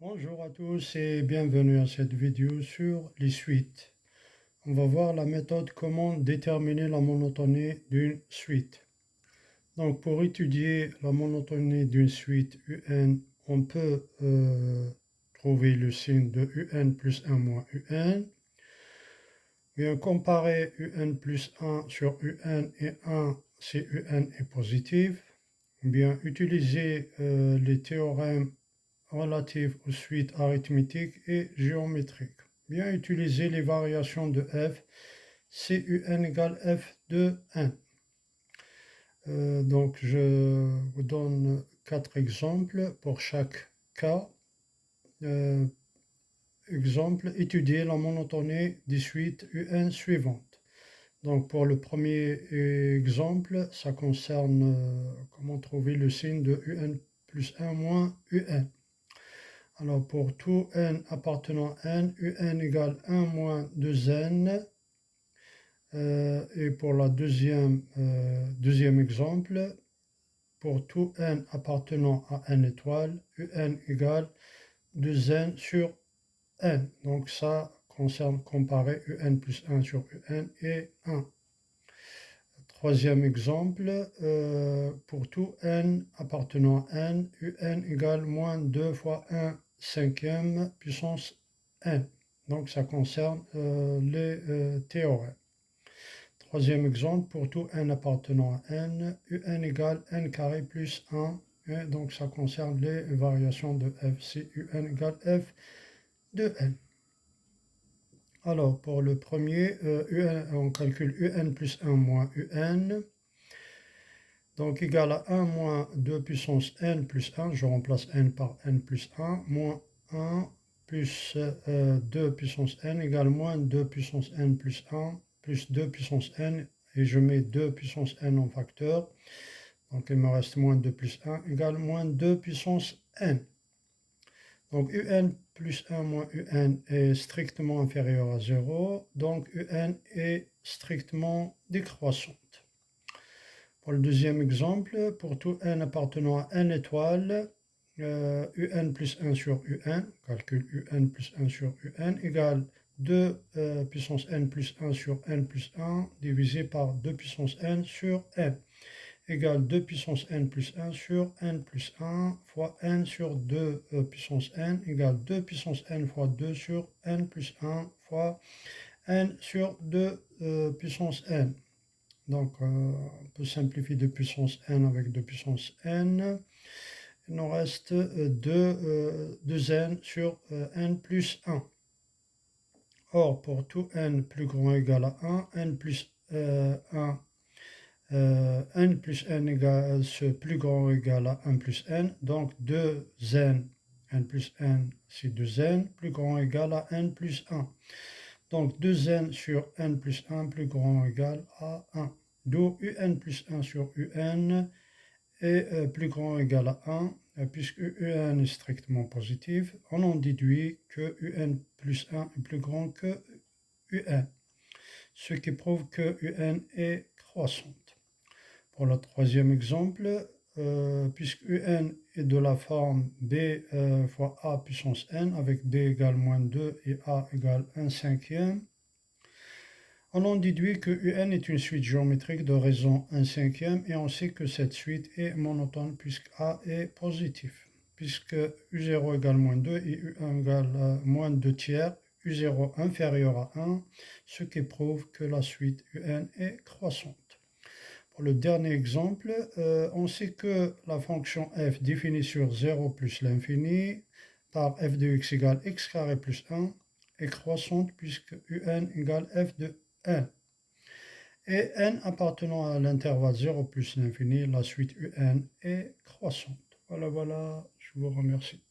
Bonjour à tous et bienvenue à cette vidéo sur les suites. On va voir la méthode comment déterminer la monotonie d'une suite. Donc pour étudier la monotonie d'une suite UN, on peut trouver le signe de UN plus 1 moins UN. Bien comparer UN plus 1 sur UN et 1 si UN est positif. Bien utiliser les théorèmes relative aux suites arithmétiques et géométriques. Bien utiliser les variations de f, CUN égale f de n. Donc je vous donne 4 exemples pour chaque cas. Exemple, étudier la monotonie des suites UN suivantes. Donc pour le premier exemple, ça concerne comment trouver le signe de UN plus 1 moins UN. Alors pour tout n appartenant à n, un égale 1 moins 2n. Et pour la deuxième exemple, pour tout n appartenant à n étoile, un égale 2n sur n. Donc ça concerne comparer un plus 1 sur un et 1. Troisième exemple, pour tout n appartenant à n, un égale moins 2 fois 1 cinquième puissance n. Donc ça concerne les théorèmes. Troisième exemple, pour tout n appartenant à n, un égale n carré plus 1. Et donc ça concerne les variations de f, si un égale f de n. Alors pour le premier, on calcule un plus 1 moins un. Donc égal à 1 moins 2 puissance n plus 1, je remplace n par n plus 1, moins 1 plus 2 puissance n égale moins 2 puissance n plus 1, plus 2 puissance n, et je mets 2 puissance n en facteur. Donc il me reste moins 2 plus 1 égale moins 2 puissance n. Donc un plus 1 moins un est strictement inférieur à 0, donc un est strictement décroissante. Pour le deuxième exemple, pour tout n appartenant à n étoile, un plus 1 sur un, calcul un plus 1 sur un, égale 2 puissance n plus 1 sur n plus 1, divisé par 2 puissance n sur n, égale 2 puissance n plus 1 sur n plus 1 fois n sur 2 puissance n, égale 2 puissance n fois 2 sur n plus 1 fois n sur 2 puissance n. Donc, on peut simplifier 2 puissance n avec 2 puissance n. Il nous reste 2n sur n plus 1. Or, pour tout n plus grand ou égal à 1, n plus 1, n plus n égale ce plus grand ou égal à 1 plus n. Donc, 2n, n plus n, c'est 2n, plus grand ou égal à n plus 1. Donc 2n sur n plus 1 plus grand ou égal à 1. D'où un plus 1 sur un est plus grand ou égal à 1, puisque un est strictement positif. On en déduit que un plus 1 est plus grand que un, ce qui prouve que un est croissante. Pour le troisième exemple, puisque un est de la forme b fois a puissance n, avec b égale moins 2 et a égale 1 cinquième, on en déduit que un est une suite géométrique de raison 1 cinquième, et on sait que cette suite est monotone puisque a est positif. Puisque u0 égale moins 2 et u1 égale moins 2 tiers, u0 inférieur à 1, ce qui prouve que la suite un est croissante. Pour le dernier exemple, on sait que la fonction f définie sur 0 plus l'infini par f de x égale x carré plus 1 est croissante puisque un égale f de n. Et n appartenant à l'intervalle 0 plus l'infini, la suite un est croissante. Voilà, je vous remercie.